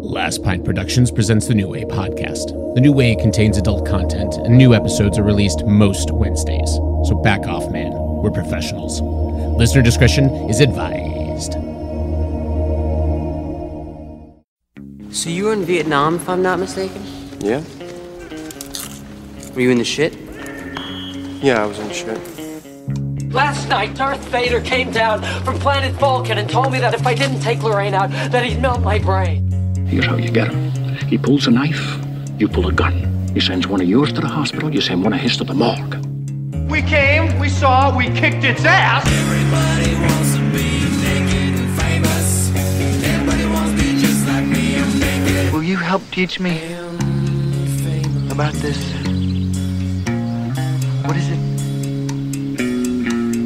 Last Pint Productions presents the New Way podcast. The New Way contains adult content, and new episodes are released most Wednesdays. So back off, man. We're professionals. Listener discretion is advised. So you were in Vietnam, if I'm not mistaken? Yeah? Were you in the shit? Yeah, I was in the shit. Last night, Darth Vader came down from planet Vulcan and told me that if I didn't take Lorraine out, that he'd melt my brain. Here's how you get him. He pulls a knife, you pull a gun. He sends one of yours to the hospital, you send one of his to the morgue. We came, we saw, we kicked its ass. Everybody wants to be naked and famous. Everybody wants to be just like me and make it. Will you help teach me about this? What is it?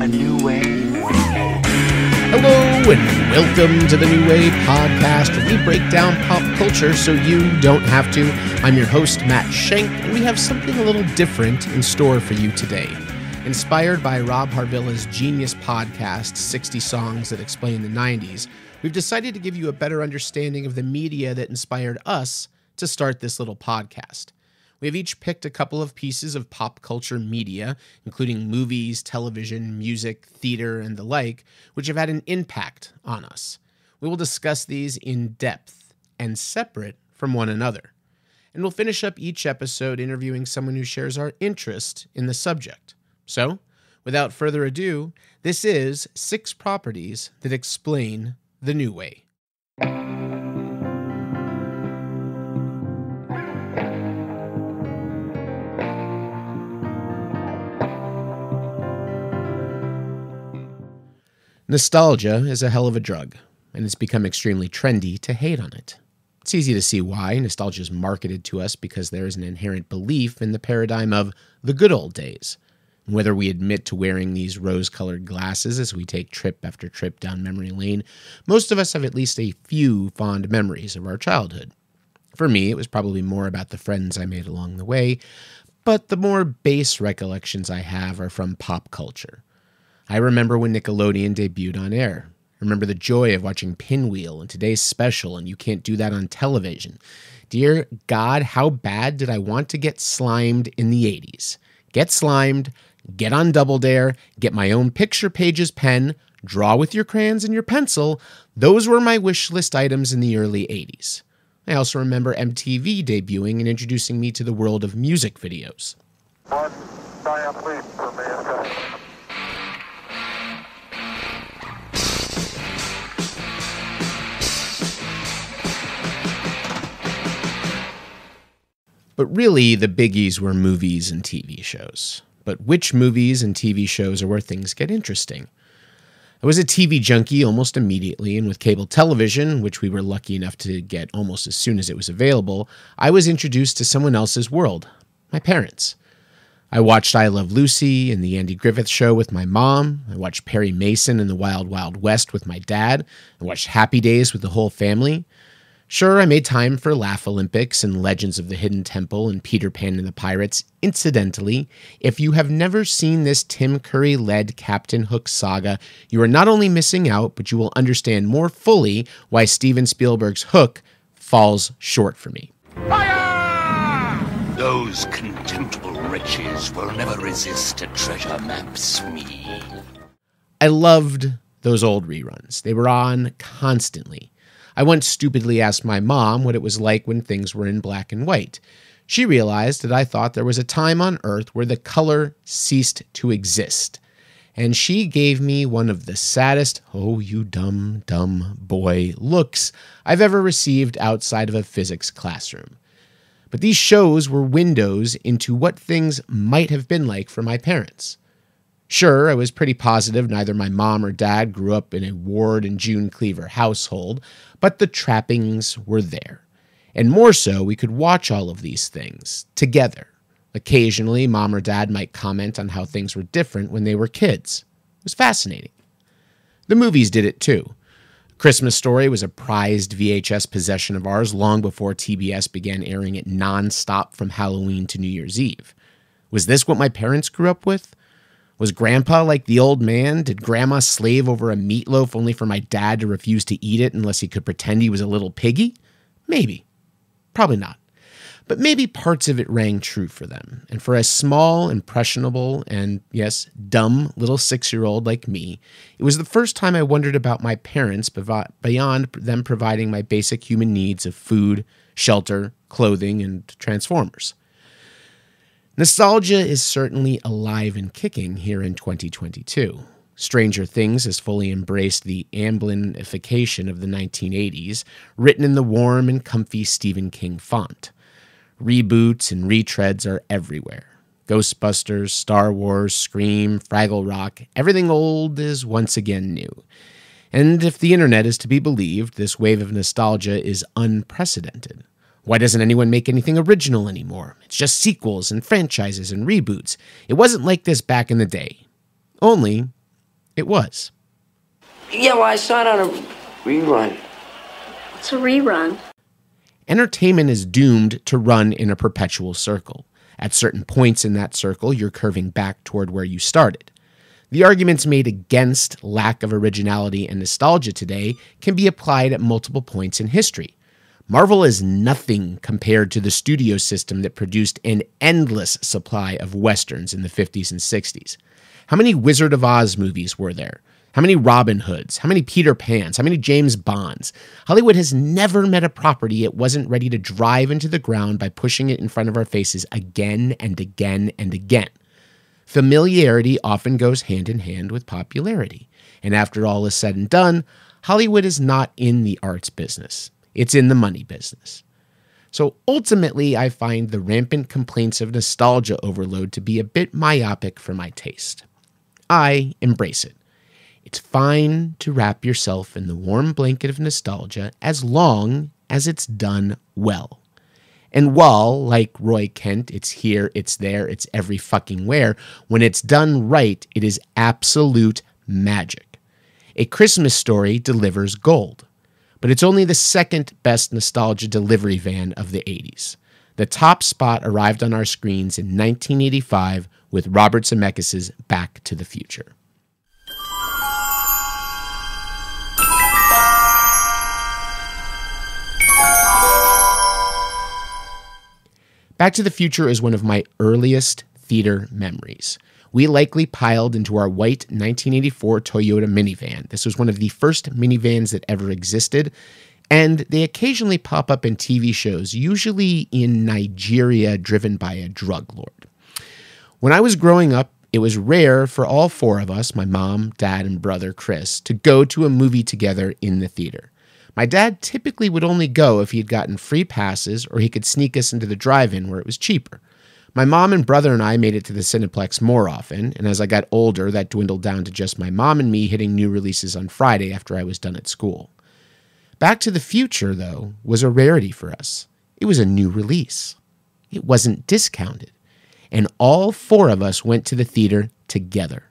A new way? Hello and welcome to the New Way podcast, where we break down pop culture so you don't have to. I'm your host, Matt Schenk, and we have something a little different in store for you today. Inspired by Rob Harvilla's genius podcast, 60 Songs That Explain the 90s, we've decided to give you a better understanding of the media that inspired us to start this little podcast. We have each picked a couple of pieces of pop culture media, including movies, television, music, theater, and the like, which have had an impact on us. We will discuss these in depth and separate from one another. And we'll finish up each episode interviewing someone who shares our interest in the subject. So, without further ado, this is 6 properties that explain the New Way. Nostalgia is a hell of a drug, and it's become extremely trendy to hate on it. It's easy to see why. Nostalgia is marketed to us because there is an inherent belief in the paradigm of the good old days. And whether we admit to wearing these rose-colored glasses as we take trip after trip down memory lane, most of us have at least a few fond memories of our childhood. For me, it was probably more about the friends I made along the way, but the more base recollections I have are from pop culture. I remember when Nickelodeon debuted on air. I remember the joy of watching Pinwheel and Today's Special, and you can't do that on television. Dear God, how bad did I want to get slimed in the 80s? Get slimed, get on Double Dare, get my own picture pages pen, draw with your crayons and your pencil. Those were my wish list items in the early 80s. I also remember MTV debuting and introducing me to the world of music videos. One giant leap for mankind. But really, the biggies were movies and TV shows. But which movies and TV shows are where things get interesting? I was a TV junkie almost immediately, and with cable television, which we were lucky enough to get almost as soon as it was available, I was introduced to someone else's world, my parents. I watched I Love Lucy and The Andy Griffith Show with my mom. I watched Perry Mason and The Wild Wild West with my dad. I watched Happy Days with the whole family. Sure, I made time for Laugh Olympics and Legends of the Hidden Temple and Peter Pan and the Pirates. Incidentally, if you have never seen this Tim Curry-led Captain Hook saga, you are not only missing out, but you will understand more fully why Steven Spielberg's Hook falls short for me. Fire! Those contemptible wretches will never resist a treasure map, Smee. I loved those old reruns. They were on constantly. I once stupidly asked my mom what it was like when things were in black and white. She realized that I thought there was a time on Earth where the color ceased to exist. And she gave me one of the saddest, oh, you dumb, dumb boy looks I've ever received outside of a physics classroom. But these shows were windows into what things might have been like for my parents. Sure, I was pretty positive neither my mom or dad grew up in a Ward and June Cleaver household, but the trappings were there. And more so, we could watch all of these things together. Occasionally, mom or dad might comment on how things were different when they were kids. It was fascinating. The movies did it too. Christmas Story was a prized VHS possession of ours long before TBS began airing it nonstop from Halloween to New Year's Eve. Was this what my parents grew up with? Was Grandpa like the old man? Did Grandma slave over a meatloaf only for my dad to refuse to eat it unless he could pretend he was a little piggy? Maybe. Probably not. But maybe parts of it rang true for them. And for a small, impressionable, and yes, dumb little 6-year-old like me, it was the first time I wondered about my parents beyond them providing my basic human needs of food, shelter, clothing, and Transformers. Nostalgia is certainly alive and kicking here in 2022. Stranger Things has fully embraced the Amblinification of the 1980s, written in the warm and comfy Stephen King font. Reboots and retreads are everywhere. Ghostbusters, Star Wars, Scream, Fraggle Rock, everything old is once again new. And if the internet is to be believed, this wave of nostalgia is unprecedented. Why doesn't anyone make anything original anymore? It's just sequels and franchises and reboots. It wasn't like this back in the day. Only, it was. Yeah, well, I saw it on a rerun. What's a rerun? Entertainment is doomed to run in a perpetual circle. At certain points in that circle, you're curving back toward where you started. The arguments made against lack of originality and nostalgia today can be applied at multiple points in history. Marvel is nothing compared to the studio system that produced an endless supply of westerns in the 50s and 60s. How many Wizard of Oz movies were there? How many Robin Hoods? How many Peter Pans? How many James Bonds? Hollywood has never met a property it wasn't ready to drive into the ground by pushing it in front of our faces again and again and again. Familiarity often goes hand in hand with popularity. And after all is said and done, Hollywood is not in the arts business. It's in the money business. So ultimately, I find the rampant complaints of nostalgia overload to be a bit myopic for my taste. I embrace it. It's fine to wrap yourself in the warm blanket of nostalgia as long as it's done well. And while, like Roy Kent, it's here, it's there, it's every fucking where, when it's done right, it is absolute magic. A Christmas Story delivers gold. But it's only the second best nostalgia delivery van of the 80s. The top spot arrived on our screens in 1985 with Robert Zemeckis' Back to the Future. Back to the Future is one of my earliest theater memories. We likely piled into our white 1984 Toyota minivan. This was one of the first minivans that ever existed, and they occasionally pop up in TV shows, usually in Nigeria, driven by a drug lord. When I was growing up, it was rare for all four of us, my mom, dad, and brother Chris, to go to a movie together in the theater. My dad typically would only go if he had gotten free passes or he could sneak us into the drive-in where it was cheaper. My mom and brother and I made it to the Cineplex more often, and as I got older, that dwindled down to just my mom and me hitting new releases on Friday after I was done at school. Back to the Future, though, was a rarity for us. It was a new release. It wasn't discounted. And all four of us went to the theater together.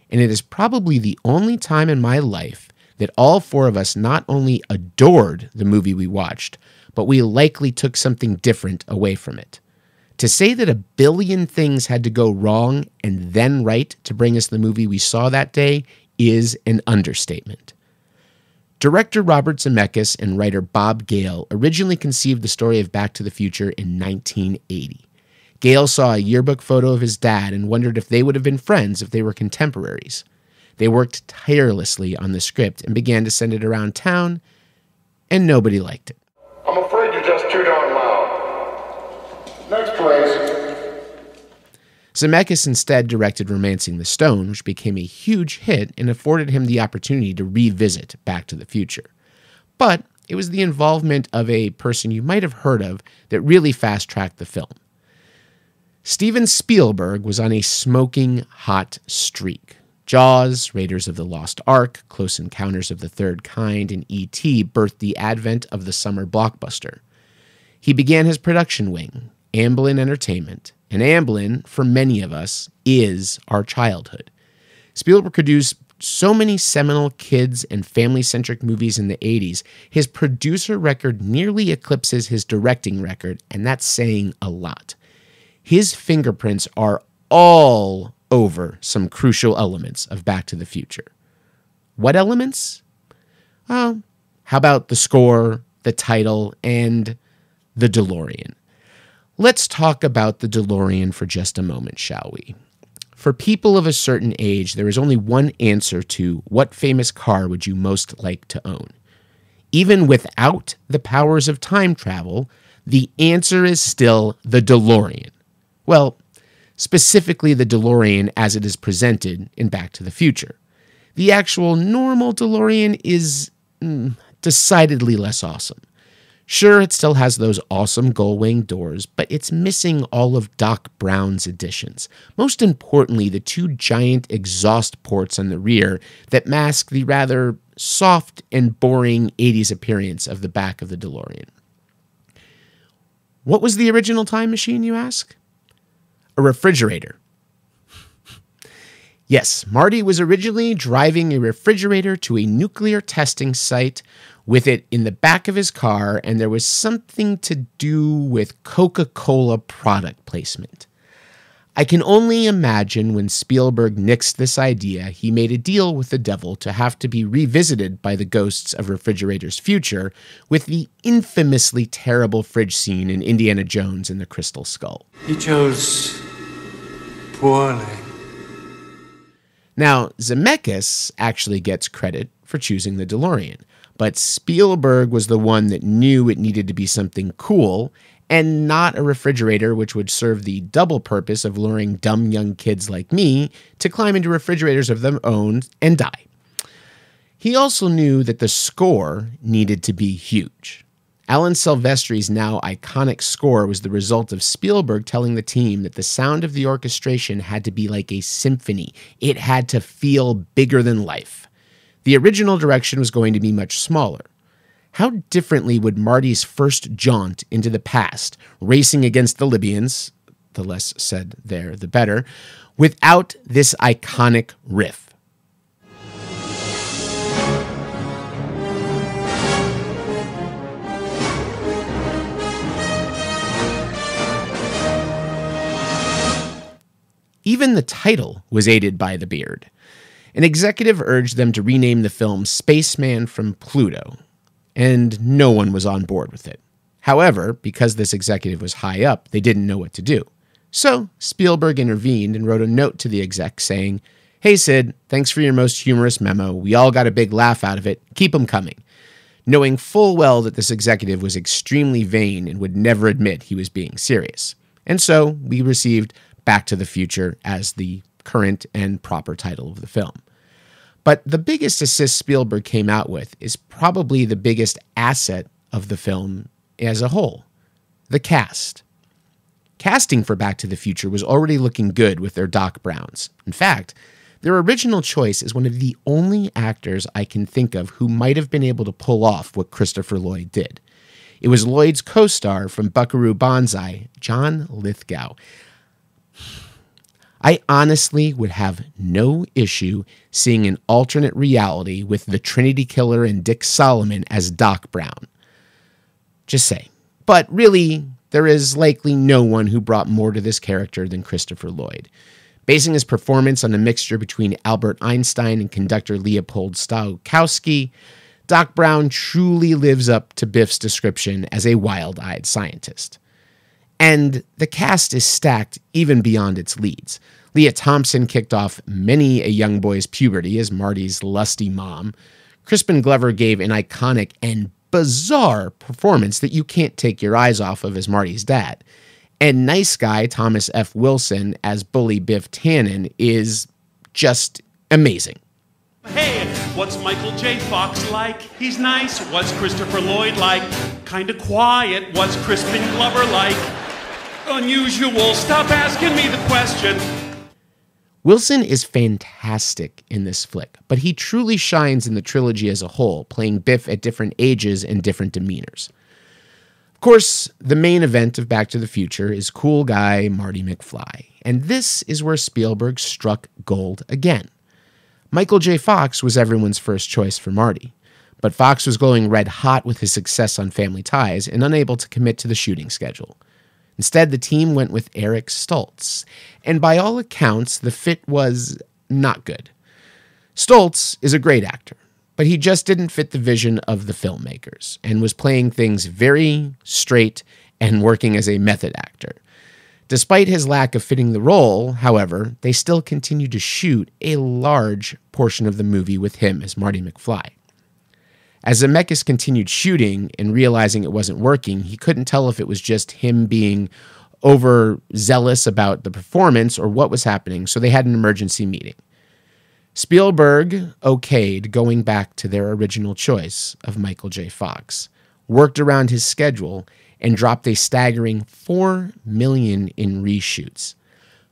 And it is probably the only time in my life that all four of us not only adored the movie we watched, but we likely took something different away from it. To say that a billion things had to go wrong and then right to bring us the movie we saw that day is an understatement. Director Robert Zemeckis and writer Bob Gale originally conceived the story of Back to the Future in 1980. Gale saw a yearbook photo of his dad and wondered if they would have been friends if they were contemporaries. They worked tirelessly on the script and began to send it around town, and nobody liked it. I'm afraid you're just too darn loud. Next, please. Zemeckis instead directed Romancing the Stone, which became a huge hit and afforded him the opportunity to revisit Back to the Future. But it was the involvement of a person you might have heard of that really fast-tracked the film. Steven Spielberg was on a smoking hot streak. Jaws, Raiders of the Lost Ark, Close Encounters of the Third Kind, and E.T. birthed the advent of the summer blockbuster. He began his production wing, Amblin Entertainment, and Amblin, for many of us, is our childhood. Spielberg produced so many seminal kids and family-centric movies in the 80s, his producer record nearly eclipses his directing record, and that's saying a lot. His fingerprints are all over some crucial elements of Back to the Future. What elements? How about the score, the title, and the DeLorean. Let's talk about the DeLorean for just a moment, shall we? For people of a certain age, there is only one answer to what famous car would you most like to own. Even without the powers of time travel, the answer is still the DeLorean. Well, specifically the DeLorean as it is presented in Back to the Future. The actual normal DeLorean is decidedly less awesome. Sure, it still has those awesome gull-wing doors, but it's missing all of Doc Brown's additions. Most importantly, the two giant exhaust ports on the rear that mask the rather soft and boring 80s appearance of the back of the DeLorean. What was the original time machine, you ask? A refrigerator. Yes, Marty was originally driving a refrigerator to a nuclear testing site with it in the back of his car, and there was something to do with Coca-Cola product placement. I can only imagine when Spielberg nixed this idea, he made a deal with the devil to have to be revisited by the ghosts of Refrigerator's future with the infamously terrible fridge scene in Indiana Jones and the Crystal Skull. He chose poorly. Now, Zemeckis actually gets credit for choosing the DeLorean, but Spielberg was the one that knew it needed to be something cool and not a refrigerator which would serve the double purpose of luring dumb young kids like me to climb into refrigerators of their own and die. He also knew that the score needed to be huge. Alan Silvestri's now iconic score was the result of Spielberg telling the team that the sound of the orchestration had to be like a symphony. It had to feel bigger than life. The original direction was going to be much smaller. How differently would Marty's first jaunt into the past, racing against the Libyans, the less said there, the better, without this iconic riff? Even the title was aided by the beard. An executive urged them to rename the film Spaceman from Pluto, and no one was on board with it. However, because this executive was high up, they didn't know what to do. So Spielberg intervened and wrote a note to the exec saying, "Hey Sid, thanks for your most humorous memo. We all got a big laugh out of it. Keep them coming." Knowing full well that this executive was extremely vain and would never admit he was being serious. And so we received Back to the Future as the current and proper title of the film. But the biggest assist Spielberg came out with is probably the biggest asset of the film as a whole: the cast. Casting for Back to the Future was already looking good with their Doc Browns. In fact, their original choice is one of the only actors I can think of who might have been able to pull off what Christopher Lloyd did. It was Lloyd's co-star from Buckaroo Banzai, John Lithgow. I honestly would have no issue seeing an alternate reality with the Trinity Killer and Dick Solomon as Doc Brown. Just saying. But really, there is likely no one who brought more to this character than Christopher Lloyd. Basing his performance on a mixture between Albert Einstein and conductor Leopold Stokowski, Doc Brown truly lives up to Biff's description as a wild-eyed scientist. And the cast is stacked even beyond its leads. Leah Thompson kicked off many a young boy's puberty as Marty's lusty mom. Crispin Glover gave an iconic and bizarre performance that you can't take your eyes off of as Marty's dad. And nice guy Thomas F. Wilson as bully Biff Tannen is just amazing. Hey, what's Michael J. Fox like? He's nice. What's Christopher Lloyd like? Kinda quiet. What's Crispin Glover like? Unusual. Stop asking me the question. Wilson is fantastic in this flick, but he truly shines in the trilogy as a whole, playing Biff at different ages and different demeanors. Of course, the main event of Back to the Future is cool guy Marty McFly, and this is where Spielberg struck gold again. Michael J. Fox was everyone's first choice for Marty, but Fox was glowing red hot with his success on Family Ties and unable to commit to the shooting schedule. Instead, the team went with Eric Stoltz, and by all accounts, the fit was not good. Stoltz is a great actor, But he just didn't fit the vision of the filmmakers and was playing things very straight and working as a method actor. Despite his lack of fitting the role, however, they still continued to shoot a large portion of the movie with him as Marty McFly. As Zemeckis continued shooting and realizing it wasn't working, he couldn't tell if it was just him being overzealous about the performance or what was happening, so they had an emergency meeting. Spielberg okayed going back to their original choice of Michael J. Fox, worked around his schedule, and dropped a staggering $4 million in reshoots.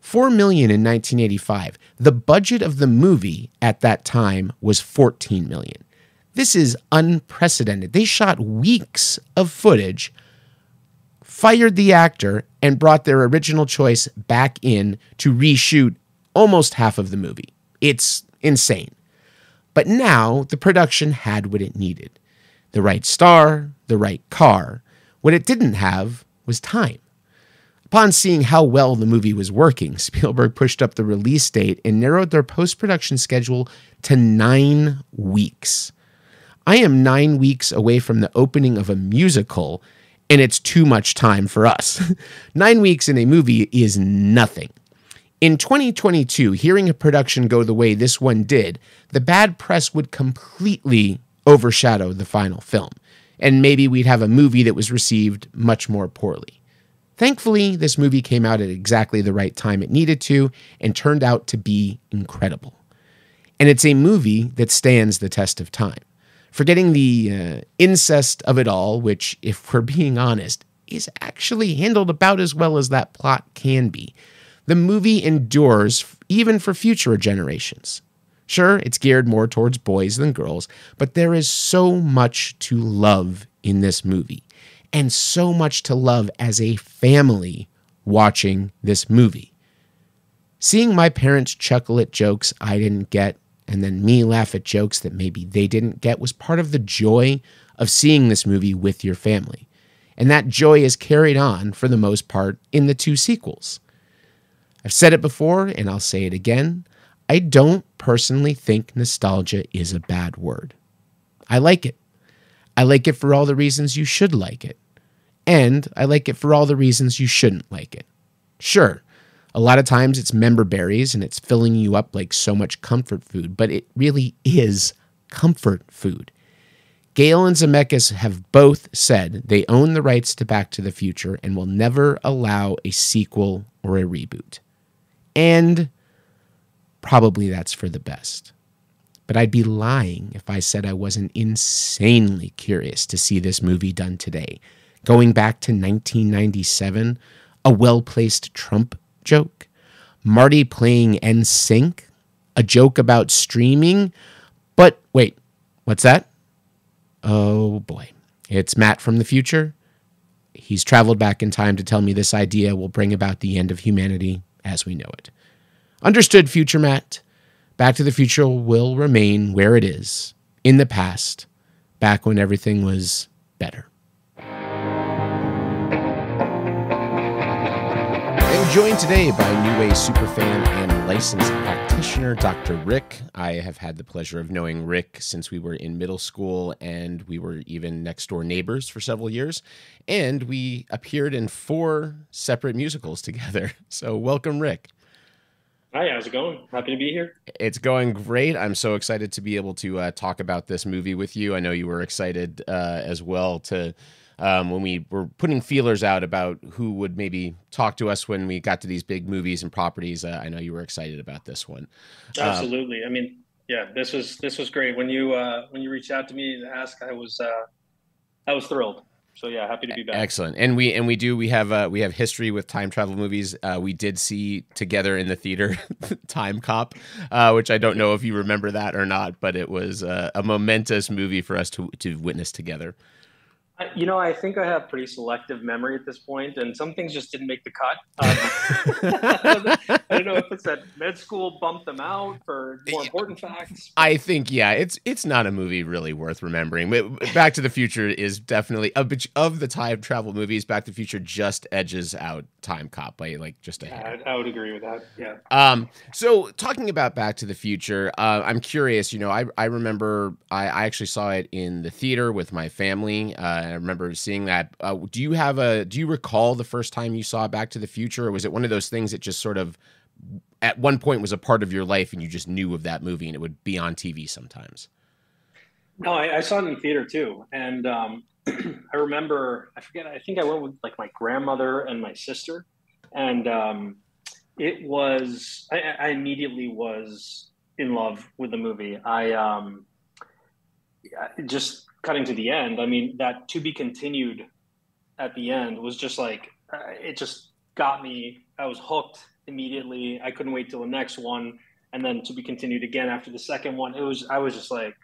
$4 million in 1985. The budget of the movie at that time was $14 million. This is unprecedented. They shot weeks of footage, fired the actor, and brought their original choice back in to reshoot almost half of the movie. It's insane. But now the production had what it needed. The right star, the right car. What it didn't have was time. Upon seeing how well the movie was working, Spielberg pushed up the release date and narrowed their post-production schedule to 9 weeks. I am 9 weeks away from the opening of a musical, and it's too much time for us. 9 weeks in a movie is nothing. In 2022, hearing a production go the way this one did, the bad press would completely overshadow the final film, and maybe we'd have a movie that was received much more poorly. Thankfully, this movie came out at exactly the right time it needed to and turned out to be incredible. And it's a movie that stands the test of time. Forgetting the incest of it all, which, if we're being honest, is actually handled about as well as that plot can be, the movie endures even for future generations. Sure, it's geared more towards boys than girls, but there is so much to love in this movie, and so much to love as a family watching this movie. Seeing my parents chuckle at jokes I didn't get, and then me laugh at jokes that maybe they didn't get, was part of the joy of seeing this movie with your family. And that joy is carried on, for the most part, in the 2 sequels. I've said it before, and I'll say it again. I don't personally think nostalgia is a bad word. I like it. I like it for all the reasons you should like it. And I like it for all the reasons you shouldn't like it. Sure, a lot of times it's member berries and it's filling you up like so much comfort food, but it really is comfort food. Gale and Zemeckis have both said they own the rights to Back to the Future and will never allow a sequel or a reboot. And probably that's for the best. But I'd be lying if I said I wasn't insanely curious to see this movie done today. Going back to 1997, a well-placed Trump joke, Marty playing NSYNC, a joke about streaming. But wait, what's that? Oh boy, it's Matt from the future. He's traveled back in time to tell me this idea will bring about the end of humanity as we know it. Understood, future Matt. Back to the Future will remain where it is, in the past, back when everything was better. I'm joined today by New Way superfan and licensed practitioner, Dr. Rick. I have had the pleasure of knowing Rick since we were in middle school, and we were even next-door neighbors for several years, and we appeared in 4 separate musicals together. So welcome, Rick. Hi, how's it going? Happy to be here. It's going great. I'm so excited to be able to talk about this movie with you. I know you were excited as well to when we were putting feelers out about who would maybe talk to us when we got to these big movies and properties. I know you were excited about this one. Absolutely. I mean, yeah, this was great. When you reached out to me to ask, I was thrilled. So yeah, happy to be back. Excellent. And we have history with time travel movies. We did see together in the theater Time Cop, which I don't know if you remember that or not, but it was a momentous movie for us to witness together. I think I have pretty selective memory at this point, and some things just didn't make the cut. I don't know if it's that med school bumped them out for more important facts. I think, yeah, it's not a movie really worth remembering. Back to the Future is definitely of the time travel movies. Back to the Future just edges out Time Cop by like just a hair. I would agree with that. Yeah. So talking about Back to the Future, I'm curious. I remember I actually saw it in the theater with my family. I remember seeing that. Do you recall the first time you saw Back to the Future, or was it one of those things that just sort of at one point was a part of your life and you just knew of that movie and it would be on TV sometimes? No, I saw it in the theater too. And I remember, I think I went with like my grandmother and my sister. And it was, I immediately was in love with the movie. Just cutting to the end, I mean, that to be continued at the end was just like, it just got me. I was hooked immediately. I couldn't wait till the next one. And then to be continued again after the second one. I was just like,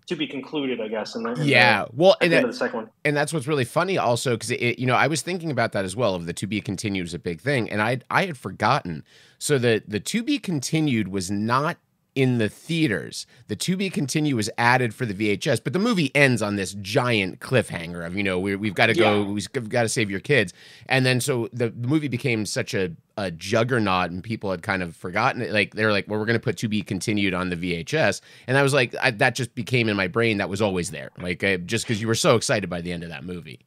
to be concluded, I guess. And the second one. And that's what's really funny also, because I was thinking about that as well, of the to be continued is a big thing. And I had forgotten. So the to be continued was not in the theaters. The to be continued was added for the VHS, but the movie ends on this giant cliffhanger of, we've got to go, we've got to save your kids. And then so the movie became such a juggernaut and people had kind of forgotten it. Like they're like, well, we're going to put to be continued on the VHS. And I was like, that just became in my brain. That was always there. Like just because you were so excited by the end of that movie.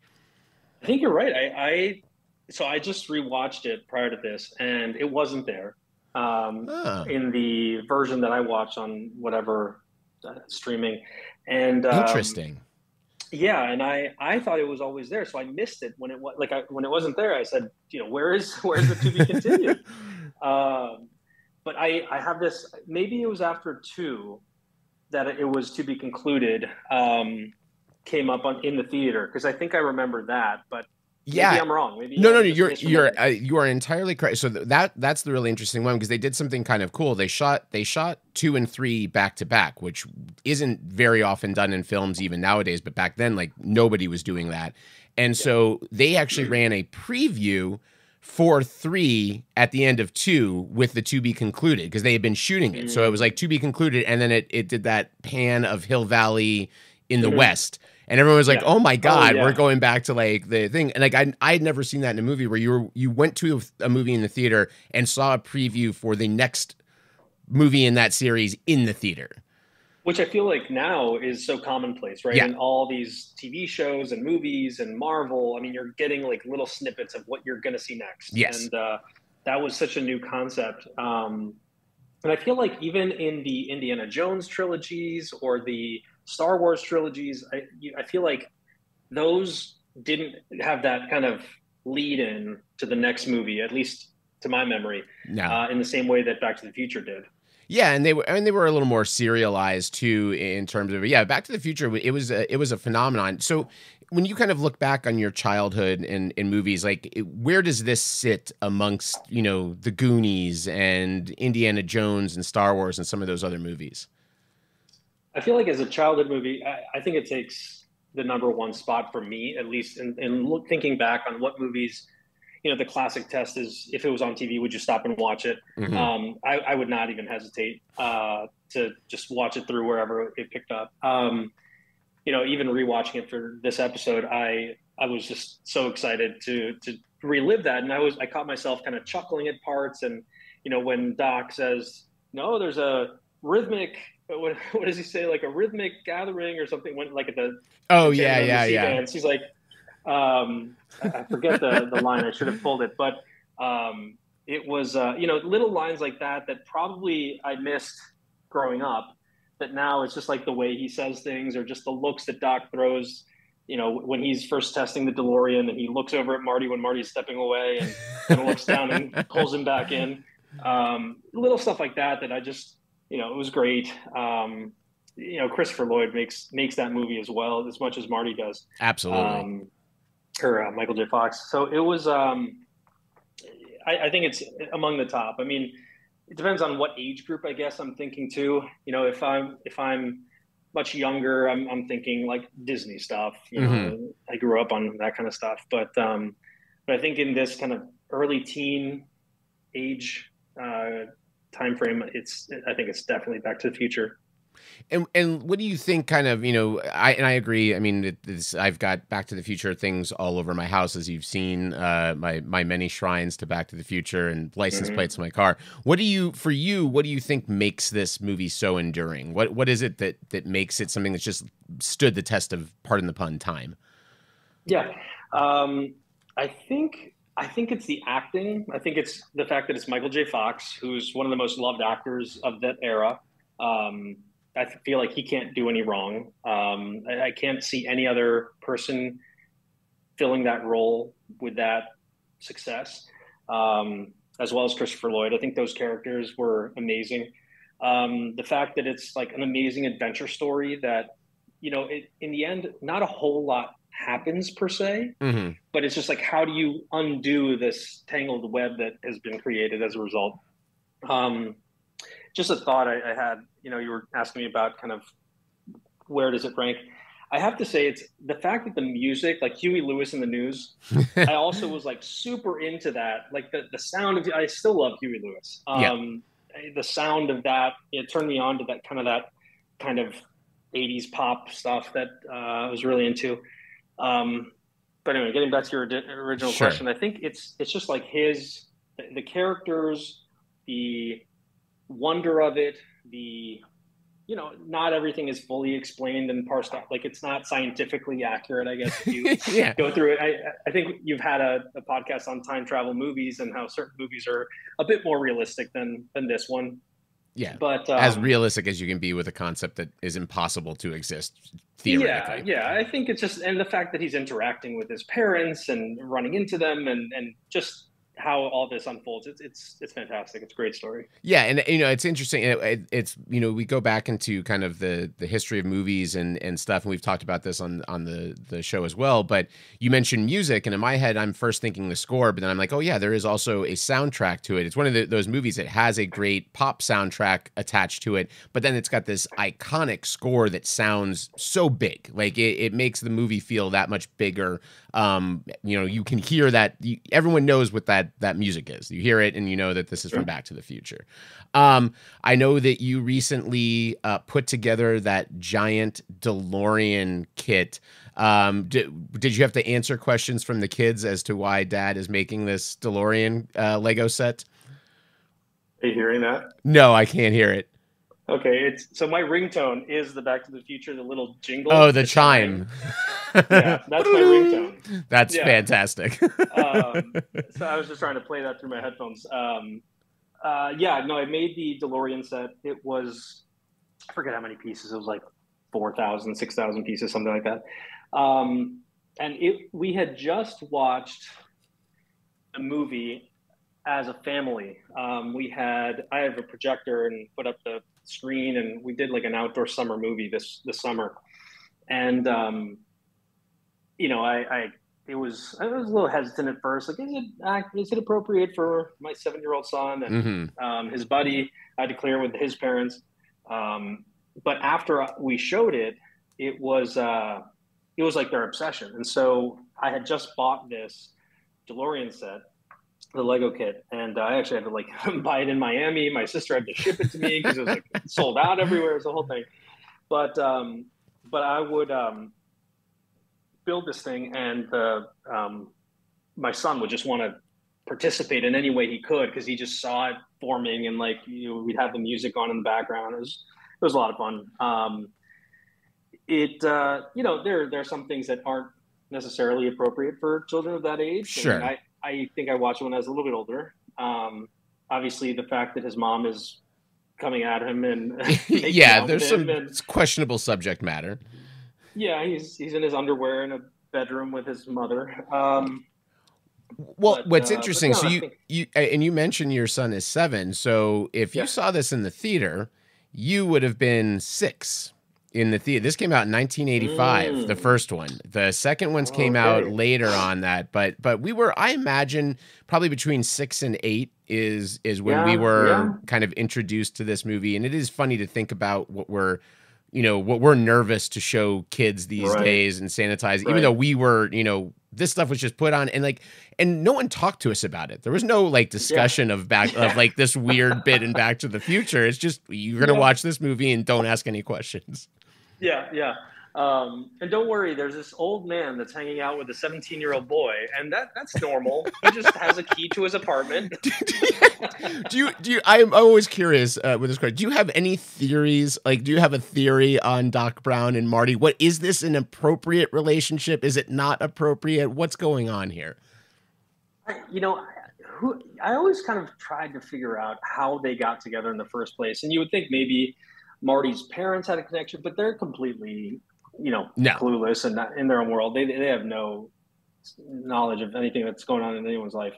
I think you're right. So I just rewatched it prior to this and it wasn't there. In the version that I watched on whatever streaming, and interesting, yeah. And I thought it was always there, so I missed it when it was when it wasn't there. I said, where's the to be continued? But I have this. Maybe it was after 2 that it was to be concluded. Came up in the theater because I think I remember that, but. Yeah, maybe I'm wrong. Maybe no, you are entirely correct. So that's the really interesting one because they did something kind of cool. They shot 2 and 3 back to back, which isn't very often done in films even nowadays. But back then, like nobody was doing that, and so they actually ran a preview for 3 at the end of 2 with the to be concluded because they had been shooting it. So it was like to be concluded, and then it did that pan of Hill Valley in the West. And everyone was like, "Oh my God, we're going back to like the thing." And like I'd never seen that in a movie where you went to a movie in the theater and saw a preview for the next movie in that series in the theater. Which I feel like now is so commonplace, right? In all these TV shows and movies and Marvel, I mean, you're getting like little snippets of what you're going to see next. Yes. And that was such a new concept. And I feel like even in the Indiana Jones trilogies or the Star Wars trilogies, I feel like those didn't have that kind of lead in to the next movie, at least to my memory, in the same way that Back to the Future did. Yeah, and they were a little more serialized too in terms of Back to the Future. It was a phenomenon. So when you kind of look back on your childhood in movies, like where does this sit amongst the Goonies and Indiana Jones and Star Wars and some of those other movies? I feel like as a childhood movie, I think it takes the number one spot for me, at least in thinking back on what movies, the classic test is if it was on TV, would you stop and watch it? Mm-hmm. I would not even hesitate to just watch it through wherever it picked up. Even rewatching it for this episode, I was just so excited to relive that. And I caught myself kind of chuckling at parts. And, when Doc says, no, there's a rhythmic, what does he say? Like a rhythmic gathering or something when like at the, bands. He's like, I forget the line. I should have pulled it, but it was, little lines like that probably I missed growing up, that now it's just like the way he says things or just the looks that Doc throws, when he's first testing the DeLorean and he looks over at Marty when Marty's stepping away and kind of looks down and pulls him back in. Little stuff like that I just, it was great. Christopher Lloyd makes that movie as well, as much as Marty does. Absolutely. Or Michael J. Fox. So it was, I think it's among the top. I mean, it depends on what age group, I guess I'm thinking too. If I'm much younger, I'm thinking like Disney stuff. You know, I grew up on that kind of stuff. But I think in this kind of early teen age time frame, I think it's definitely Back to the Future. And what do you think? Kind of, I agree. I mean, I've got Back to the Future things all over my house, as you've seen. My many shrines to Back to the Future and license plates in my car. What do you think makes this movie so enduring? What is it that makes it something that's just stood the test of, pardon the pun, time? Yeah, I think it's the acting. I think it's the fact that it's Michael J. Fox, who's one of the most loved actors of that era. I feel like he can't do any wrong. I can't see any other person filling that role with that success, as well as Christopher Lloyd. I think those characters were amazing. The fact that it's like an amazing adventure story that, in the end, not a whole lot happens per se, but it's just like, how do you undo this tangled web that has been created as a result? Just a thought I had, you were asking me about kind of where does it rank? I have to say it's the fact that the music, like Huey Lewis in the News, I also was like super into that. Like the sound of, I still love Huey Lewis. The sound of that, it turned me on to that kind of 80s pop stuff that I was really into. But anyway, getting back to your original question, I think it's just like the characters, the wonder of it, not everything is fully explained and parsed out. Like, it's not scientifically accurate, I guess, if you go through it. I think you've had a podcast on time travel movies and how certain movies are a bit more realistic than this one. Yeah, but as realistic as you can be with a concept that is impossible to exist theoretically. Yeah, I think it's just, and the fact that he's interacting with his parents and running into them and just how all this unfolds, it's fantastic. It's a great story. Yeah, and it's interesting. It's we go back into kind of the history of movies and stuff, and we've talked about this on the show as well. But you mentioned music, and in my head, I'm first thinking the score, but then I'm like, oh yeah, there is also a soundtrack to it. It's one of those movies that has a great pop soundtrack attached to it, but then it's got this iconic score that sounds so big, like it makes the movie feel that much bigger. You can hear that. Everyone knows what that music is. You hear it and you know that this is from Back to the Future. I know that you recently put together that giant DeLorean kit. Did you have to answer questions from the kids as to why Dad is making this DeLorean Lego set? Are you hearing that? No, I can't hear it. Okay, so my ringtone is the Back to the Future, the little jingle. Oh, the chime. Yeah, that's my ringtone. That's fantastic. So I was just trying to play that through my headphones. I made the DeLorean set. It was, I forget how many pieces. It was like 4,000, 6,000 pieces, something like that. We had just watched a movie as a family. I have a projector and put up the screen, and we did like an outdoor summer movie this summer. And I was a little hesitant at first, like, is it appropriate for my 7-year-old son and his buddy? I had to clear with his parents. But after we showed it, it was like their obsession. And so I had just bought this DeLorean set, the Lego kit, and I actually had to like buy it in Miami. My sister had to ship it to me because it was like sold out everywhere. It was the whole thing. But I would build this thing, and my son would just want to participate in any way he could because he just saw it forming, and like we'd have the music on in the background. It was a lot of fun. There are some things that aren't necessarily appropriate for children of that age. Sure. I think I watched it when I was a little bit older. Obviously, the fact that his mom is coming at him and there's some questionable subject matter. Yeah, he's in his underwear in a bedroom with his mother. What's interesting, so you mentioned your son is 7. So if you saw this in the theater, you would have been 6 in the theater. This came out in 1985, the first one. The second ones came out later on that, but we were, I imagine, probably between 6 and 8 is when we were kind of introduced to this movie. And it is funny to think about what we're you know, what we're nervous to show kids these days and sanitize, even though we were, you know, this stuff was just put on and no one talked to us about it. There was no like discussion of like this weird bit in Back to the Future. It's just, you're going to watch this movie and don't ask any questions. Yeah. Yeah. And don't worry, there's this old man that's hanging out with a 17-year-old boy, and that's normal. He just has a key to his apartment. I'm always curious with this question. Do you have any theories? Like, do you have a theory on Doc Brown and Marty? What is this an appropriate relationship? Is it not appropriate? What's going on here? I always kind of tried to figure out how they got together in the first place. And you would think maybe Marty's parents had a connection, but they're completely clueless and not in their own world. They have no knowledge of anything that's going on in anyone's life.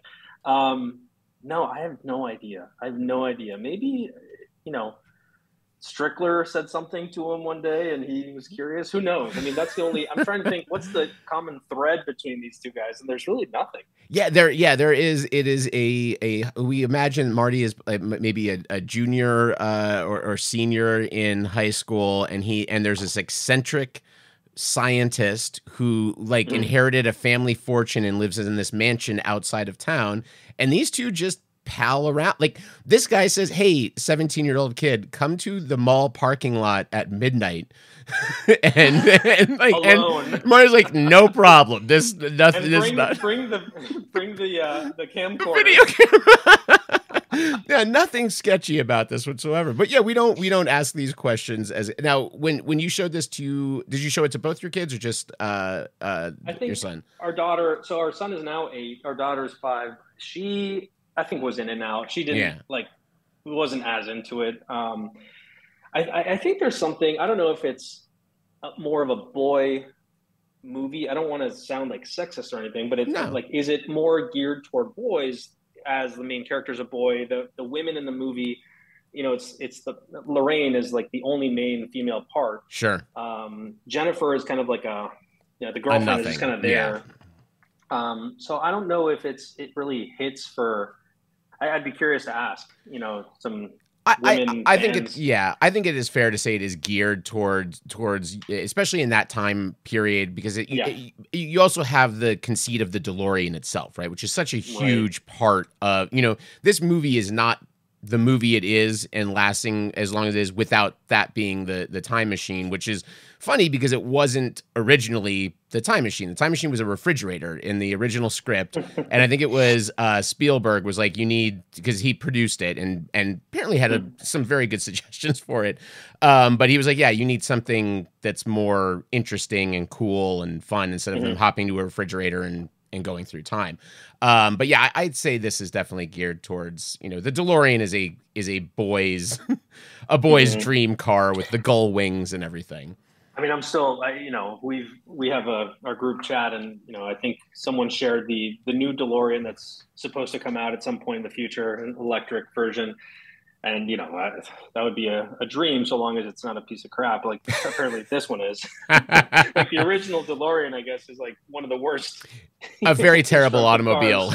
No, I have no idea. Maybe, Strickler said something to him one day and he was curious. Who knows? I mean, I'm trying to think what's the common thread between these two guys, and there's really nothing. There is. It is we imagine Marty is maybe a junior or senior in high school, and there's this eccentric scientist who inherited a family fortune and lives in this mansion outside of town, and these two just pal around. Like, this guy says, hey, 17-year-old kid, come to the mall parking lot at midnight. and Marty's like, no problem. Bring the camcorder. Video camera. Yeah, nothing sketchy about this whatsoever. But yeah, we don't ask these questions now. When you showed this to, did you show it to both your kids or just I think your son? Our daughter. So our son is now 8. Our daughter's 5. She, I think, was in and out. She didn't wasn't as into it. I think there's something, I don't know if it's more of a boy movie. I don't want to sound like sexist or anything, but it's is it more geared toward boys as the main character's a boy? The women in the movie, it's Lorraine is like the only main female part. Sure. Jennifer is kind of like the girlfriend is just kind of there. Yeah. So I don't know if it really hits for, I'd be curious to ask, some I think it is fair to say it is geared towards especially in that time period, because you also have the conceit of the DeLorean itself, right? Which is such a huge part of, this movie is not the movie it is and lasting as long as it is without that being the time machine, which is funny because it wasn't originally the time machine. The time machine was a refrigerator in the original script. And I think it was Spielberg was like, because he produced it and apparently had some very good suggestions for it. But he was like, yeah, you need something that's more interesting and cool and fun instead of them hopping to a refrigerator and going through time. But yeah, I'd say this is definitely geared towards, the DeLorean is a boy's dream car with the gull wings and everything. I mean, I'm still, we have our group chat, and I think someone shared the new DeLorean that's supposed to come out at some point in the future, an electric version. And, that would be a dream so long as it's not a piece of crap. Like apparently this one is. Like the original DeLorean, I guess, is like one of the worst. A very terrible automobile.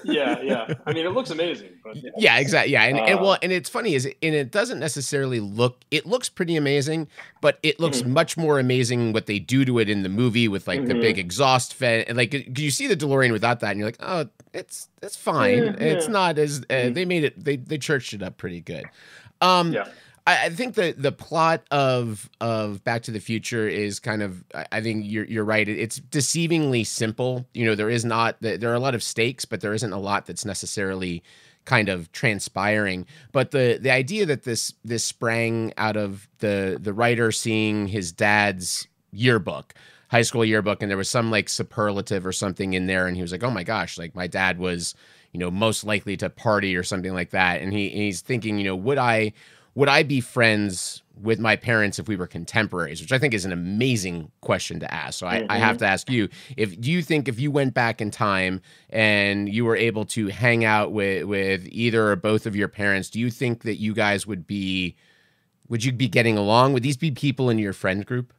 Yeah. I mean, it looks amazing. But, yeah, exactly. Yeah. And it's funny it doesn't necessarily it looks pretty amazing, but it looks much more amazing what they do to it in the movie with like the big exhaust fan. And like, you see the DeLorean without that and you're like, oh, it's fine. Yeah. It's not as, they made it, they churched it up pretty good. I think the plot of Back to the Future is kind of, I think you're right. It's deceivingly simple. There are a lot of stakes, but there isn't a lot that's necessarily kind of transpiring. But the idea that this sprang out of the writer seeing his dad's yearbook, high school yearbook, and there was some like superlative or something in there, and he was like, oh my gosh, like my dad was most likely to party or something like that, and he's thinking, would I be friends with my parents if we were contemporaries, which I think is an amazing question to ask. So I have to ask you, do you think if you went back in time and you were able to hang out with either or both of your parents, do you think that you guys would you be getting along? Would these be people in your friend group?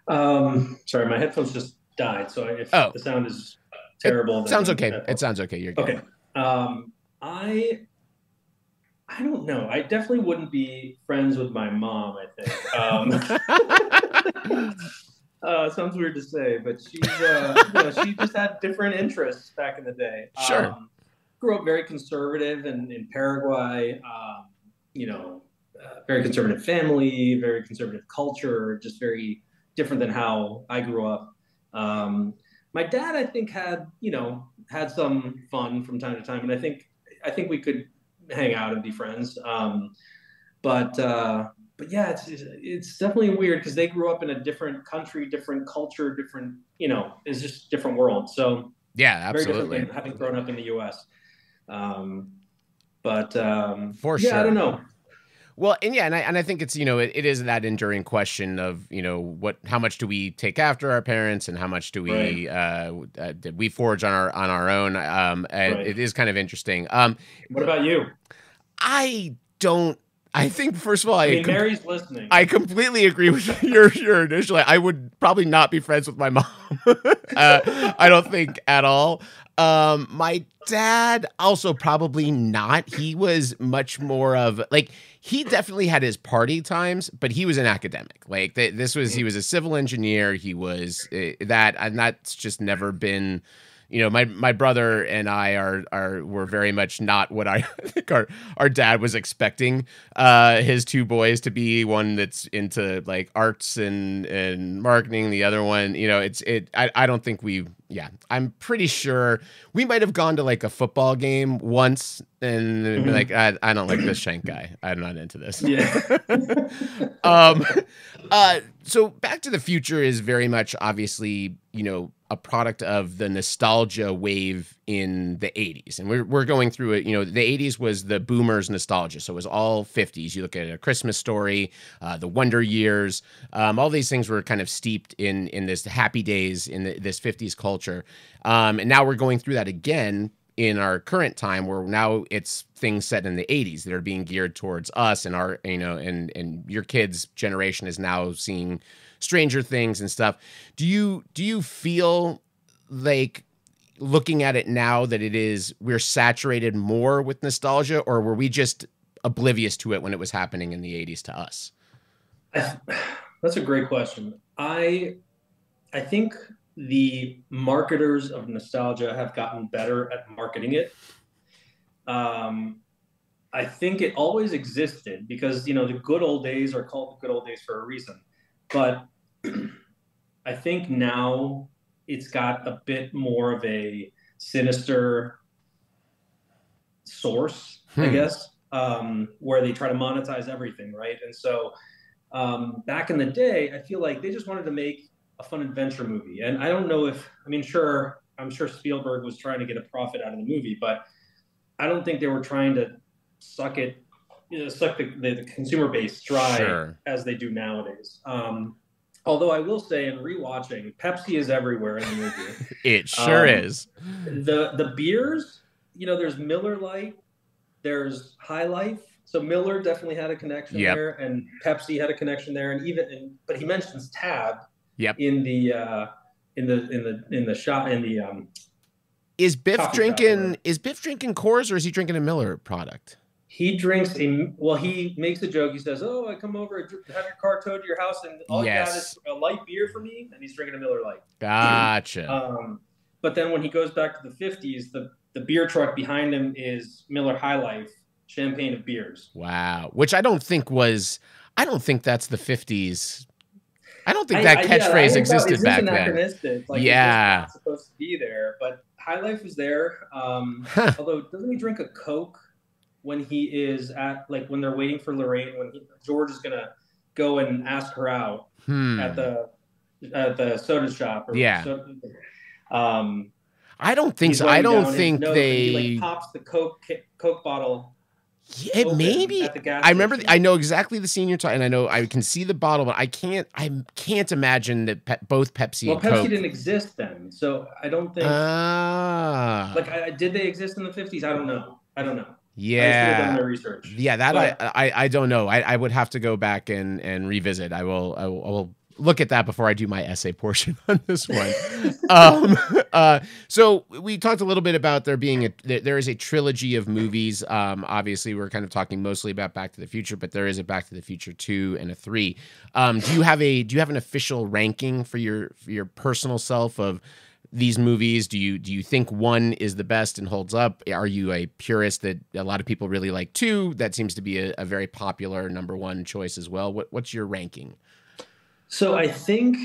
Sorry, my headphones just died. So if the sound is terrible, it sounds okay. It sounds okay. You're good. Okay. I don't know. I definitely wouldn't be friends with my mom, I think. Sounds weird to say, but she's, she just had different interests back in the day. Sure. Grew up very conservative in Paraguay, very conservative family, very conservative culture, just very different than how I grew up. My dad, I think, had some fun from time to time, and I think we could hang out and be friends. But yeah, it's definitely weird because they grew up in a different country, different culture, different, it's just different world. So yeah, absolutely. Very different than having grown up in the U.S. For sure. I don't know. Well, and I think it's, it is that enduring question of, how much do we take after our parents and how much do we, did we forge on our own? And it is kind of interesting. What about you? I think, first of all, Mary's listening. I completely agree with your initial. I would probably not be friends with my mom. I don't think at all. My dad also probably not. He was much more of he definitely had his party times, but he was an academic. He was a civil engineer. He was that, and that's just never been. My brother and I were very much not what I think our dad was expecting his two boys to be. One that's into arts and marketing. The other one, I don't think I'm pretty sure we might have gone to a football game once and be like, I don't like this Shank guy. I'm not into this. Yeah. So Back to the Future is very much obviously, a product of the nostalgia wave in the 80s. And we're going through it. The 80s was the boomers nostalgia. So it was all 50s. You look at A Christmas Story, the Wonder Years, all these things were kind of steeped in this happy days in this 50s culture. And now we're going through that again in our current time, where now it's things set in the 80s that are being geared towards us, and our, and your kids' generation is now seeing Stranger Things and stuff. Do you feel like, looking at it now, that we're saturated more with nostalgia, or were we just oblivious to it when it was happening in the 80s to us? That's a great question. I think the marketers of nostalgia have gotten better at marketing it. I think it always existed because, the good old days are called the good old days for a reason. But I think now it's got a bit more of a sinister source, I guess, where they try to monetize everything, right? And so back in the day, I feel like they just wanted to make a fun adventure movie. And I don't know I'm sure Spielberg was trying to get a profit out of the movie, but I don't think they were trying to suck the consumer base dry as they do nowadays. Although I will say, in rewatching, Pepsi is everywhere in the movie. It sure is. The beers, there's Miller Lite, there's High Life. So Miller definitely had a connection there, and Pepsi had a connection there, but he mentions Tab. Yep. In the shop Is Biff drinking Coors, or is he drinking a Miller product? He drinks he makes a joke. He says, "Oh, I come over, have your car towed to your house, and all you got is a light beer for me," and he's drinking a Miller Lite. Gotcha. But then when he goes back to the 50s, the beer truck behind him is Miller High Life, champagne of beers. Wow. Which I don't think that's the 50s. I don't think that catchphrase existed back then. It's just not supposed to be there, but High Life was there. Although, doesn't he drink a Coke when he is when they're waiting for Lorraine, when George is gonna go and ask her out at the soda shop? I don't think so. I don't think he pops the Coke bottle. Yeah, maybe. I remember. I know exactly the scene you're talking. And I know I can see the bottle, but I can't imagine that both Pepsi and Coke. Pepsi didn't exist then, so I don't think. Did they exist in the 50s? I don't know. Yeah. I should have done my research. Yeah, I don't know. I would have to go back and revisit. I will look at that before I do my essay portion on this one. So we talked a little bit about there is a trilogy of movies. Obviously, we're kind of talking mostly about Back to the Future, but there is a Back to the Future 2 and a 3. Do you have an official ranking for your personal self of these movies? Do you think 1 is the best and holds up? Are you a purist that a lot of people really like 2? That seems to be a very popular number 1 choice as well. What's your ranking? So I think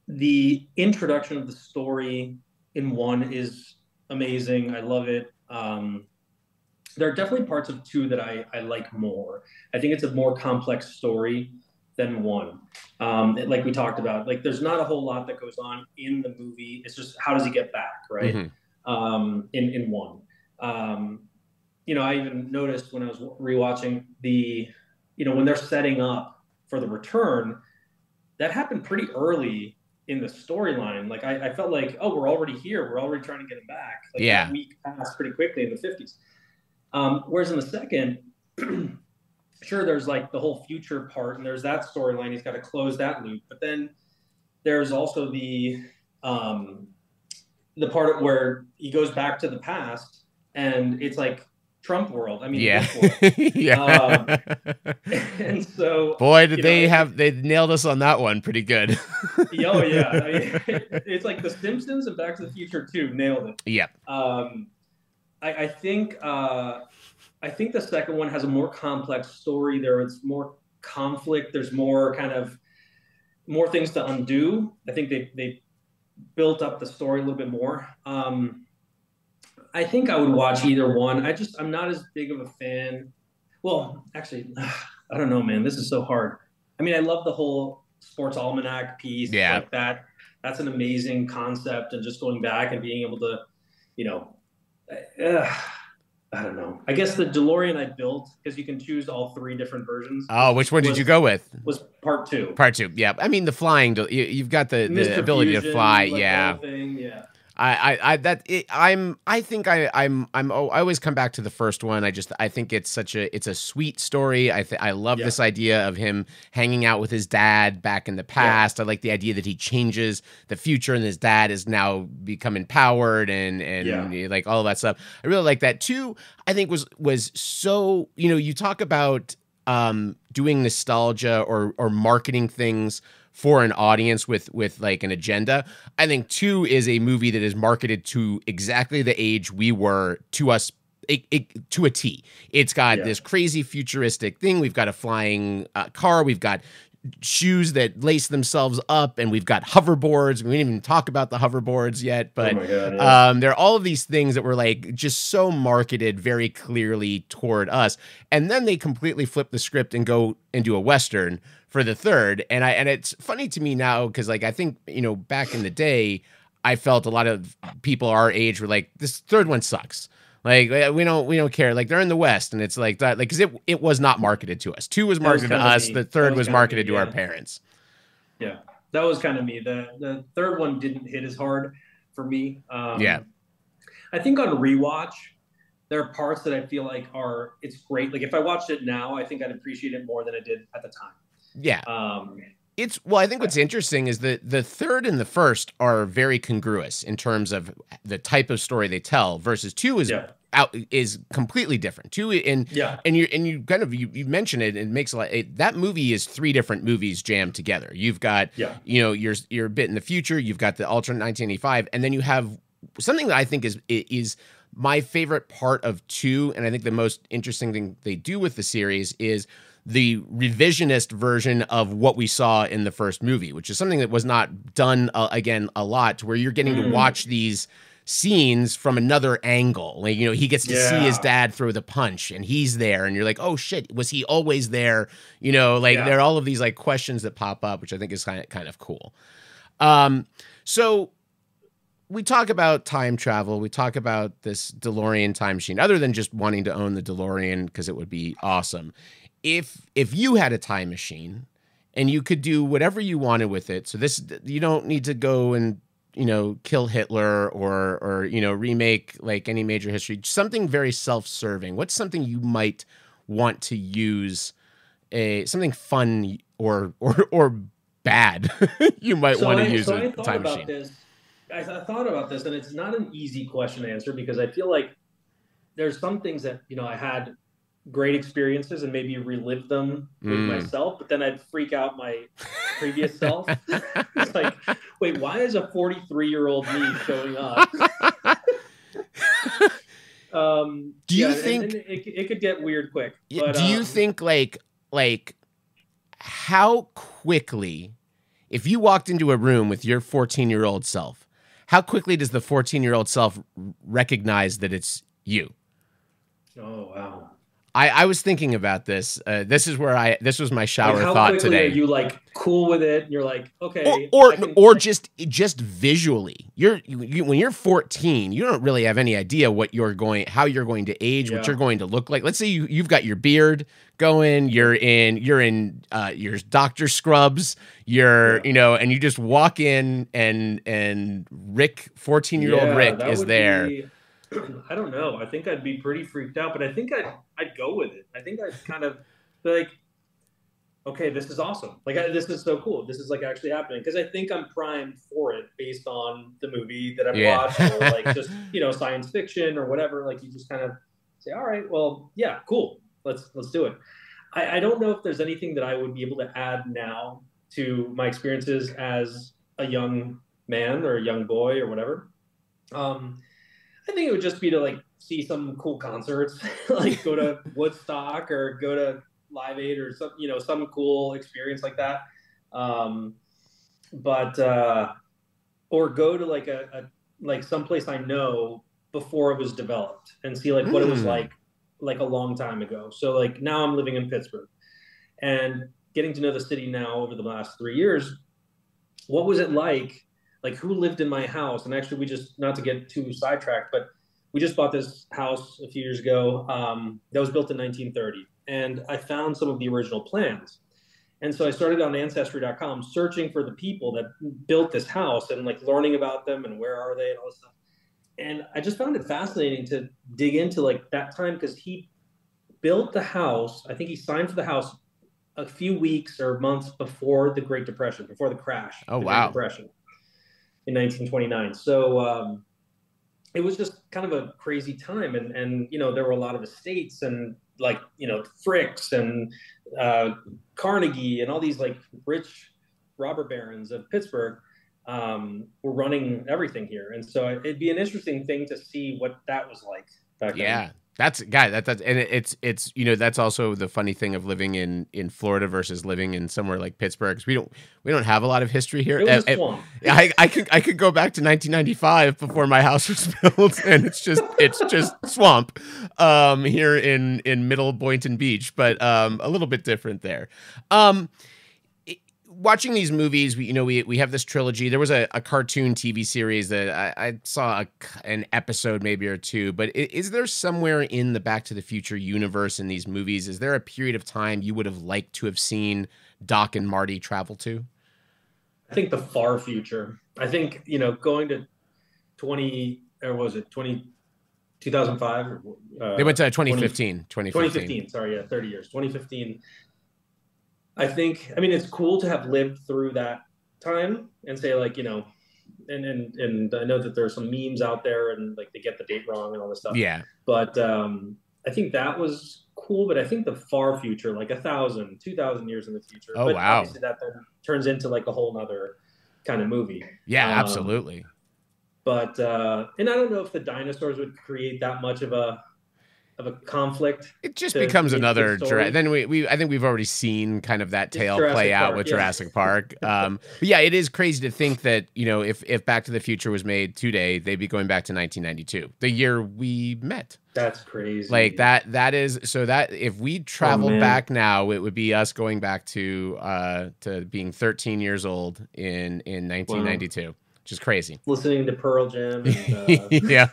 the introduction of the story in 1 is amazing. I love it. There are definitely parts of 2 that I like more. I think it's a more complex story than 1. Like we talked about, like there's not a whole lot that goes on in the movie. It's just how does he get back, right? Mm-hmm. In 1. I even noticed when I was rewatching when they're setting up for the return, that happened pretty early in the storyline. Like I felt like, oh, we're already here. We're already trying to get him back. Like that week passed pretty quickly in the 50s. Whereas in the second, sure, there's like the whole future part and there's that storyline. He's got to close that loop. But then there's also the part where he goes back to the past and it's like Trump world. I mean, yeah. And so, boy, did they nailed us on that one pretty good. Oh yeah, I mean, it's like The Simpsons and Back to the Future 2 nailed it. Yeah. I think the second one has a more complex story. There's more conflict. There's more things to undo. I think they built up the story a little bit more. I think I would watch either one. I'm not as big of a fan. Well, actually, I don't know, man. This is so hard. I mean, I love the whole sports almanac piece. Yeah. Like that. That's an amazing concept. And just going back and being able to, I don't know. I guess the DeLorean I built, because you can choose all 3 different versions. Oh, which one did you go with? Was part 2. Part 2, yeah. I mean, the flying, you've got the ability to fly, yeah. Yeah. I always come back to the first one. I think it's a sweet story. I love this idea of him hanging out with his dad back in the past. I like the idea that he changes the future and his dad is now become empowered and like all of that stuff. I really like that too. I think was so, you talk about doing nostalgia or marketing things for an audience with like an agenda. I think 2 is a movie that is marketed to exactly the age we were to us to a T. It's got this crazy futuristic thing. We've got a flying car. We've got shoes that lace themselves up, and we've got hoverboards. We didn't even talk about the hoverboards yet, but there are all of these things that were like just so marketed very clearly toward us. And then they completely flip the script and go and do a Western for the third. And it's funny to me now, because like I think, back in the day, I felt a lot of people our age were like, this third one sucks. Like we don't care. Like they're in the West, and it's like that. Like because it was not marketed to us. 2 was marketed to us. The third was marketed to our parents. Yeah, that was kind of me. The third one didn't hit as hard for me. I think on rewatch, there are parts that I feel like it's great. Like if I watched it now, I think I'd appreciate it more than I did at the time. Yeah. I think what's interesting is that the third and the first are very congruous in terms of the type of story they tell, versus 2 is completely different. 2 and you kind of you mentioned it. It makes a lot. That movie is 3 different movies jammed together. You've got your bit in the future. You've got the alternate 1985, and then you have something that I think is my favorite part of 2, and I think the most interesting thing they do with the series is the revisionist version of what we saw in the first movie, which is something that was not done again a lot, where you're getting to watch these scenes from another angle. Like, he gets to see his dad throw the punch and he's there and you're like, oh shit, was he always there? There are all of these like questions that pop up, which I think is kind of cool. So we talk about time travel. We talk about this DeLorean time machine, other than just wanting to own the DeLorean because it would be awesome. If you had a time machine and you could do whatever you wanted with it, so you don't need to go and kill Hitler or remake like any major history, something very self-serving. What's something you might want to use something fun or bad, you might want to use a time machine. I thought about this, and it's not an easy question to answer because I feel like there's some things that, you know, I had great experiences and maybe relive them with myself, but then I'd freak out my previous self. It's like, wait, why is a 43-year-old me showing up? Do you think and it could get weird quick? But, do you think like how quickly, if you walked into a room with your 14-year-old self, how quickly does the 14-year-old self recognize that it's you? Oh, wow. I was thinking about this. This was my shower thought today. Are you like cool with it? And you're like, okay. Or just visually. When you're 14, you don't really have any idea how you're going to age, what you're going to look like. Let's say you've got your beard going, you're in your doctor scrubs, and you just walk in and Rick, 14-year-old Rick is there. I don't know. I think I'd be pretty freaked out, but I think I'd go with it. I think I'd kind of be like, okay, this is awesome. Like, this is so cool. This is like actually happening. Because I think I'm primed for it based on the movie that I've watched, or like just, science fiction or whatever. Like, you just kind of say, all right, well, yeah, cool. Let's do it. I don't know if there's anything that I would be able to add now to my experiences as a young man or a young boy or whatever. I think it would just be to like see some cool concerts, like go to Woodstock or go to Live Aid or some cool experience like that. Or go to like like someplace I know before it was developed and see like what it was like a long time ago. So like now I'm living in Pittsburgh and getting to know the city now over the last 3 years. What was it like? Like, who lived in my house? And actually, we just, not to get too sidetracked, but we just bought this house a few years ago that was built in 1930. And I found some of the original plans. And so I started on Ancestry.com searching for the people that built this house and like learning about them and where are they and all this stuff. And I just found it fascinating to dig into like that time, because he built the house. I think he signed for the house a few weeks or months before the Great Depression, before the crash. Oh, wow. Great Depression. In 1929. So it was just kind of a crazy time. And there were a lot of estates and like, Fricks and Carnegie and all these like rich robber barons of Pittsburgh were running everything here. And so it'd be an interesting thing to see what that was like back then. Yeah. That's and it's that's also the funny thing of living in Florida versus living in somewhere like Pittsburgh, because we don't have a lot of history here. It was a swamp. I could go back to 1995 before my house was built, and it's just swamp here in Middle Boynton Beach, but a little bit different there. Watching these movies, we have this trilogy. There was a cartoon TV series that I saw an episode maybe or two, but is there somewhere in the Back to the Future universe in these movies, is there a period of time you would have liked to have seen Doc and Marty travel to? I think the far future. I think, going to 2005? They went to 2015. 2015, sorry, yeah, 30 years. 2015. I think, it's cool to have lived through that time and say like, and I know that there are some memes out there and like they get the date wrong and all this stuff. Yeah. But I think that was cool. But I think the far future, like 1,000, 2,000 years in the future. Oh, but wow. Obviously that then turns into like a whole nother kind of movie. Yeah, absolutely. But, and I don't know if the dinosaurs would create that much of a conflict. It just becomes another then I think we've already seen kind of that tale play out with Jurassic Park. But yeah, it is crazy to think that, if Back to the Future was made today, they'd be going back to 1992, the year we met. That's crazy. Like that is, so that if we traveled back now, it would be us going back to being 13 years old in 1992. Wow. which is crazy. Listening to Pearl Jam. And, yeah,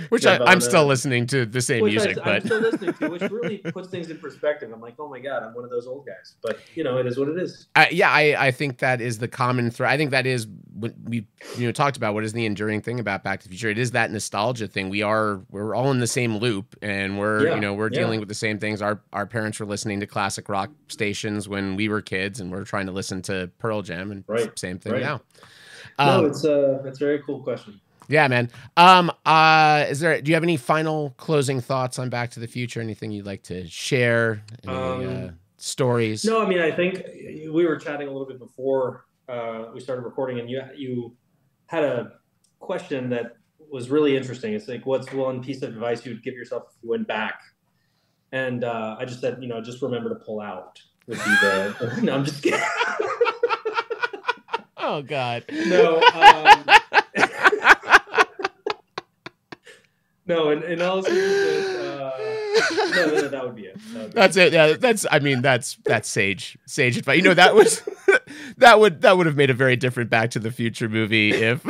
which I'm still listening to the same music. I'm still listening to, which really puts things in perspective. I'm like, oh my God, I'm one of those old guys. But, it is what it is. I think that is the common thread. I think that is what we talked about. What is the enduring thing about Back to the Future? It is that nostalgia thing. We're all in the same loop, and we're dealing with the same things. Our parents were listening to classic rock stations when we were kids, and we're trying to listen to Pearl Jam, and same thing now. No, it's a very cool question. Yeah, man. Do you have any final closing thoughts on Back to the Future? Anything you'd like to share? Any stories? No, I mean, I think we were chatting a little bit before we started recording, and you had a question that was really interesting. It's like, what's one piece of advice you would give yourself if you went back? And I just said, just remember to pull out would be the. No, I'm just kidding. Oh God. No. No, in all seriousness, no, that would be it. That's it. Yeah, that's sage advice. That would have made a very different Back to the Future movie if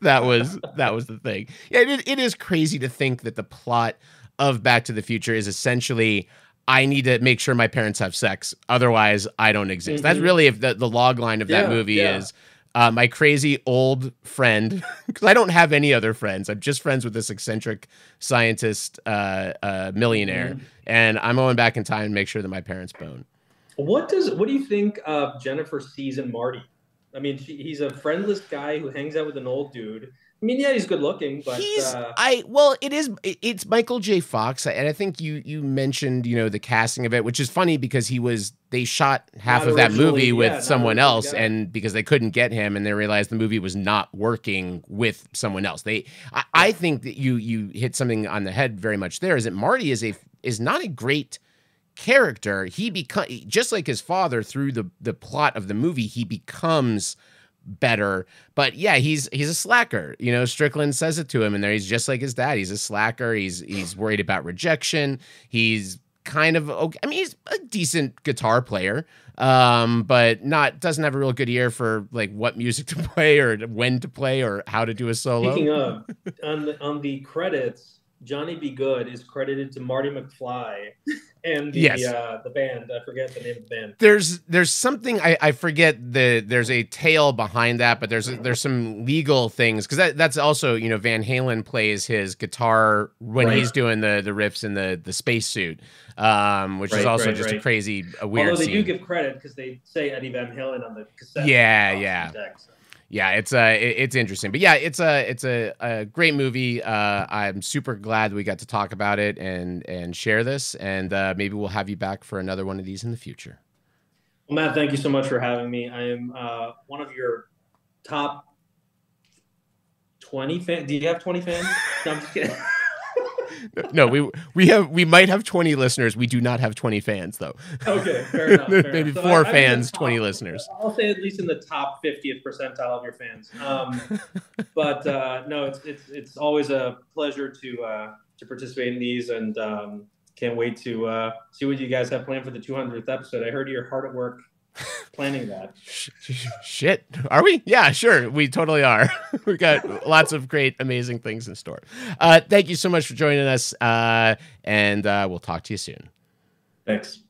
that was the thing. Yeah, it is crazy to think that the plot of Back to the Future is essentially, I need to make sure my parents have sex, otherwise I don't exist. Mm-hmm. That's really if the log line of that movie is my crazy old friend, because I don't have any other friends. I'm just friends with this eccentric scientist millionaire, and I'm going back in time to make sure that my parents bone. What do you think of Jennifer sees in Marty? I mean, he's a friendless guy who hangs out with an old dude. I mean, yeah, he's good looking, but it's Michael J. Fox, and I think you mentioned the casting of it, which is funny because they shot half of that movie with someone else, and because they couldn't get him, and they realized the movie was not working with someone else. I think that you hit something on the head very much there. Is that Marty is not a great character. He just like his father through the plot of the movie, he becomes better, but yeah, he's a slacker. Strickland says it to him, and there he's just like his dad. He's a slacker. He's worried about rejection. He's kind of okay. I mean, he's a decent guitar player, but doesn't have a real good ear for like what music to play or when to play or how to do a solo. Speaking of, on the credits, Johnny B. Good is credited to Marty McFly and the band. I forget the name of the band. There's something I forget. There's a tale behind that, but there's some legal things, because that's also Van Halen plays his guitar when he's doing the riffs in the spacesuit, which is also just a crazy weird. Although they scene. do give credit because they say Eddie Van Halen on the cassette. Yeah. Yeah, it's interesting, but yeah, it's a great movie. I'm super glad we got to talk about it and share this, and maybe we'll have you back for another one of these in the future. Well, Matt, thank you so much for having me. I am one of your top 20 fans. Do you have 20 fans? No, I'm just kidding. No, we might have 20 listeners. We do not have 20 fans, though. Okay, fair enough. Maybe so 4 fans, 20 listeners. I'll say at least in the top 50th percentile of your fans. But no, it's always a pleasure to participate in these, and can't wait to see what you guys have planned for the 200th episode. I heard you're hard at work planning that. Shit. Are we? Yeah, sure. We totally are. We've got lots of great, amazing things in store. Thank you so much for joining us, and we'll talk to you soon. Thanks.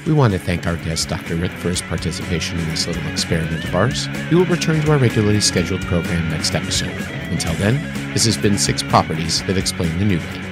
We want to thank our guest, Dr. Rick, for his participation in this little experiment of ours. We will return to our regularly scheduled program next episode. Until then, this has been 6 Properties That Explain the New Way.